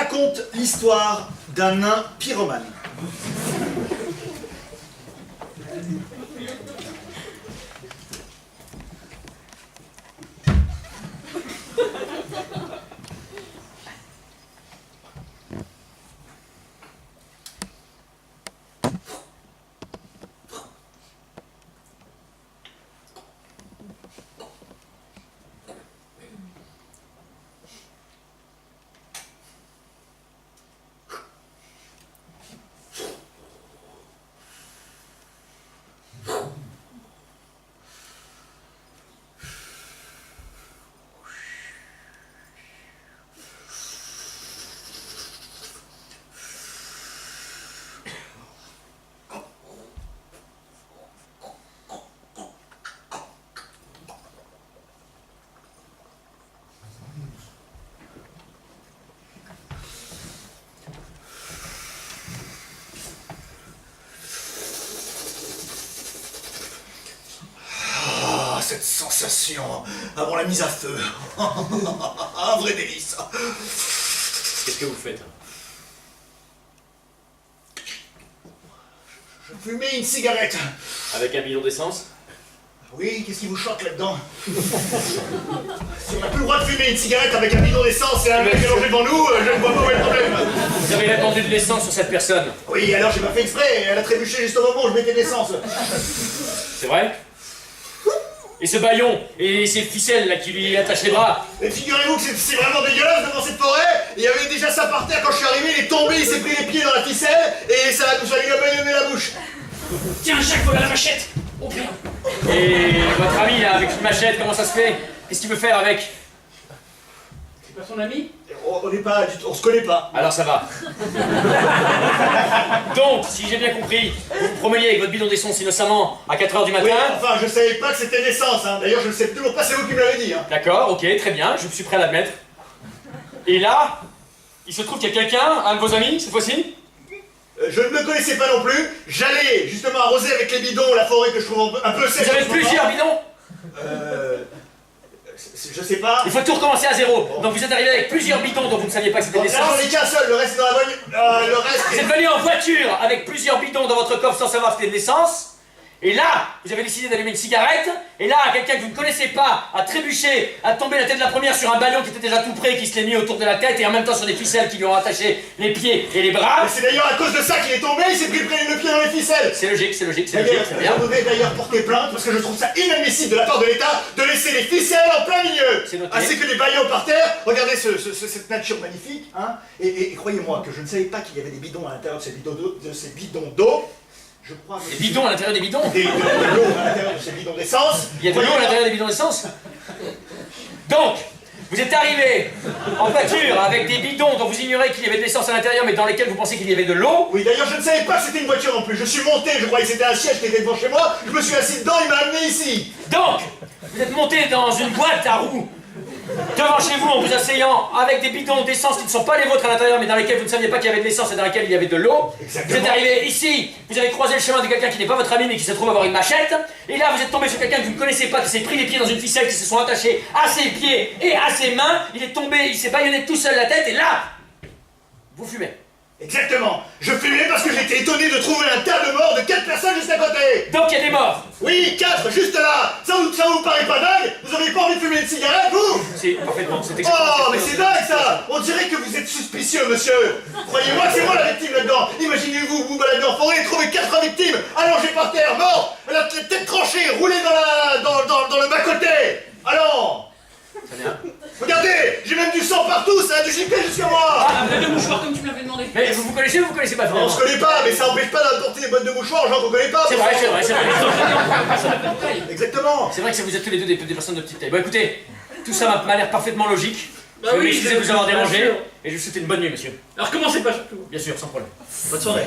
raconte l'histoire d'un nain pyromane. Cette sensation avant la mise à feu. Un vrai délice. Qu'est-ce que vous faites? Je fumais une cigarette. Avec un bidon d'essence? Oui, qu'est-ce qui vous choque là-dedans? Si on n'a plus le droit de fumer une cigarette avec un bidon d'essence et un mec allongé devant nous, je ne vois pas où est le problème. Vous avez répandu de l'essence sur cette personne? Oui, alors j'ai pas fait exprès, elle a trébuché juste au moment où je mettais de l'essence. C'est vrai? Et ce bâillon, et ces ficelles là qui lui attachent les bras? Et figurez-vous que c'est vraiment dégueulasse devant cette forêt. Il y avait déjà ça par terre quand je suis arrivé, il est tombé, il s'est pris les pieds dans la ficelle et ça lui a bâillonné la bouche. Tiens, Jacques, voilà la machette! Oh bien! Et votre ami là, avec une machette, comment ça se fait? Qu'est-ce qu'il veut faire avec? C'est pas son ami? On se connaît pas. Alors ça va. Donc, si j'ai bien compris, vous vous promeniez avec votre bidon d'essence innocemment à 4 h du matin? Oui, enfin, je savais pas que c'était l'essence, hein. D'ailleurs, je ne sais toujours pas, c'est vous qui me l'avez dit, hein. D'accord, ok, très bien, je suis prêt à l'admettre. Et là, il se trouve qu'il y a quelqu'un, un de vos amis, cette fois-ci? Je ne me connaissais pas non plus. J'allais justement arroser avec les bidons la forêt que je trouve un peu sèche. Vous avez plusieurs bidons? Je sais pas. Il faut tout recommencer à zéro. Bon. Donc vous êtes arrivé avec plusieurs bidons dont vous ne saviez pas que c'était de l'essence. J'en ai qu'un seul, le reste est dans la voiture. Le reste. Vous êtes venu en voiture avec plusieurs bidons dans votre coffre sans savoir que c'était de l'essence. Et là, vous avez décidé d'allumer une cigarette. Et là, quelqu'un que vous ne connaissez pas a trébuché, a tombé la tête de la première sur un ballon qui était déjà tout prêt, qui se l'est mis autour de la tête et en même temps sur des ficelles qui lui ont attaché les pieds et les bras. Et c'est d'ailleurs à cause de ça qu'il est tombé, il s'est pris le pied dans les ficelles. C'est logique, c'est logique, c'est logique. Je voudrais d'ailleurs porter plainte parce que je trouve ça inadmissible de la part de l'État de laisser les ficelles en plein milieu. C'est noté. Ainsi que des ballons par terre. Regardez cette nature magnifique, hein. Et croyez-moi que je ne savais pas qu'il y avait des bidons à l'intérieur de ces bidons d'eau. Je crois que des bidons à l'intérieur des bidons? De l'eau à l'intérieur de ces bidons d'essence. Il y a de l'eau à l'intérieur des bidons d'essence? Donc, vous êtes arrivé en voiture avec des bidons dont vous ignorez qu'il y avait de l'essence à l'intérieur mais dans lesquels vous pensez qu'il y avait de l'eau? Oui, d'ailleurs, je ne savais pas que c'était une voiture non plus. Je suis monté, je croyais que c'était un siège qui était devant chez moi. Je me suis assis dedans, il m'a amené ici. Donc, vous êtes monté dans une boîte à roues devant chez vous en vous asseyant avec des bidons d'essence qui ne sont pas les vôtres à l'intérieur mais dans lesquels vous ne saviez pas qu'il y avait de l'essence et dans lesquels il y avait de l'eau. Vous êtes arrivé ici, vous avez croisé le chemin de quelqu'un qui n'est pas votre ami mais qui se trouve avoir une machette. Et là vous êtes tombé sur quelqu'un que vous ne connaissez pas qui s'est pris les pieds dans une ficelle qui se sont attachés à ses pieds et à ses mains. Il est tombé, il s'est bâillonné tout seul la tête et là, vous fumez. Exactement. Je fumais parce que j'étais étonné de trouver un tas de morts de 4 personnes juste à côté. Donc il y a des morts. Oui, 4, juste là. Ça vous paraît pas dingue? Vous avez pas envie de fumer une cigarette, vous? C'est parfaitement, c'est exactement. Oh, mais c'est dingue ça. On dirait que vous êtes suspicieux, monsieur. Croyez-moi que c'est moi la victime là-dedans. Imaginez-vous, vous baladez en forêt et trouvez 4 victimes allongées par terre, mortes, la tête tranchée, roulées dans le bas-côté. Alors Très bien. regardez, j'ai même du sang partout, ça a du gicler jusqu'à moi. Ah, de mouchoirs comme tu me l'avais demandé. Mais vous connaissez ou vous connaissez pas Non, on finalement? se connaît pas, mais ça empêche pas d'apporter des boîtes de mouchoirs aux gens qu'on connaît pas. C'est vrai, c'est vrai, c'est vrai. Exactement. C'est vrai que vous êtes tous les deux des personnes de petite taille. Bon écoutez, tout ça m'a l'air parfaitement logique. Bah Je oui, m'excuse de vous avoir bien dérangé sûr. et je vous souhaite une bonne nuit, monsieur. Alors commencez pas surtout. Bien sûr, sans problème. Bonne soirée.